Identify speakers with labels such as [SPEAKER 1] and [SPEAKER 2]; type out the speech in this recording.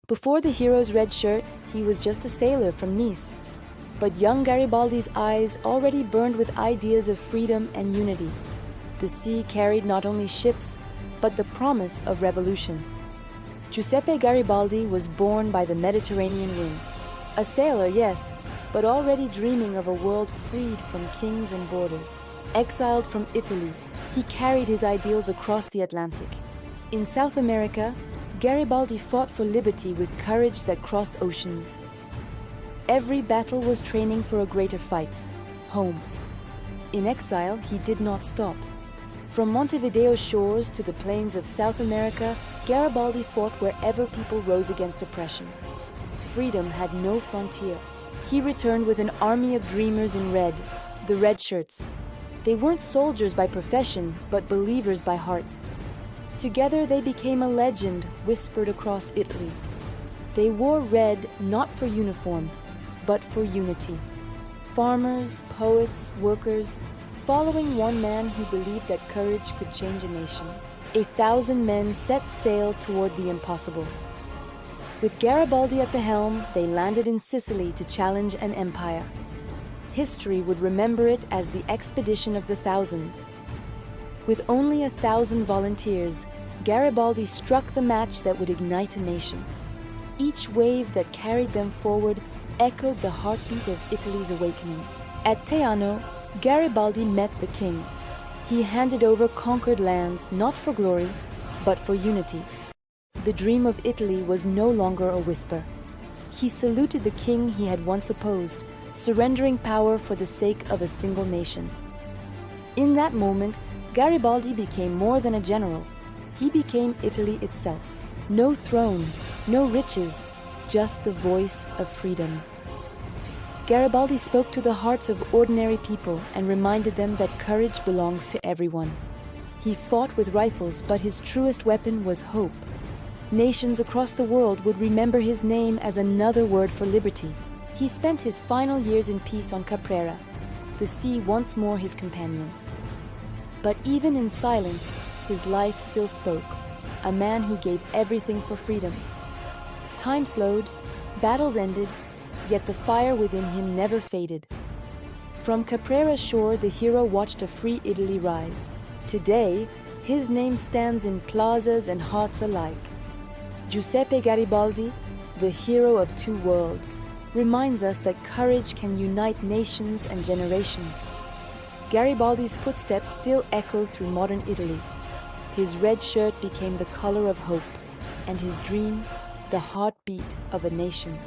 [SPEAKER 1] Before the hero's red shirt, he was just a sailor from Nice. But young Garibaldi's eyes already burned with ideas of freedom and unity. The sea carried not only ships, but the promise of revolution. Giuseppe Garibaldi was born by the Mediterranean wind. A sailor, yes, but already dreaming of a world freed from kings and borders. Exiled from Italy, he carried his ideals across the Atlantic. In South America, Garibaldi fought for liberty with courage that crossed oceans. Every battle was training for a greater fight, home. In exile, he did not stop. From Montevideo's shores to the plains of South America, Garibaldi fought wherever people rose against oppression. Freedom had no frontier. He returned with an army of dreamers in red, the Redshirts. They weren't soldiers by profession, but believers by heart. Together they became a legend whispered across Italy. They wore red not for uniform, but for unity. Farmers, poets, workers, following one man who believed that courage could change a nation. 1,000 men set sail toward the impossible. With Garibaldi at the helm, they landed in Sicily to challenge an empire. History would remember it as the Expedition of the Thousand. With only 1,000 volunteers, Garibaldi struck the match that would ignite a nation. Each wave that carried them forward echoed the heartbeat of Italy's awakening. At Teano, Garibaldi met the king. He handed over conquered lands not for glory, but for unity. The dream of Italy was no longer a whisper. He saluted the king he had once opposed, surrendering power for the sake of a single nation. In that moment, Garibaldi became more than a general. He became Italy itself. No throne, no riches, just the voice of freedom. Garibaldi spoke to the hearts of ordinary people and reminded them that courage belongs to everyone. He fought with rifles, but his truest weapon was hope. Nations across the world would remember his name as another word for liberty. He spent his final years in peace on Caprera, the sea once more his companion. But even in silence, his life still spoke, a man who gave everything for freedom. Time slowed, battles ended, yet the fire within him never faded. From Caprera's shore, the hero watched a free Italy rise. Today, his name stands in plazas and hearts alike. Giuseppe Garibaldi, the hero of two worlds, reminds us that courage can unite nations and generations. Garibaldi's footsteps still echo through modern Italy. His red shirt became the color of hope, and his dream, the heartbeat of a nation.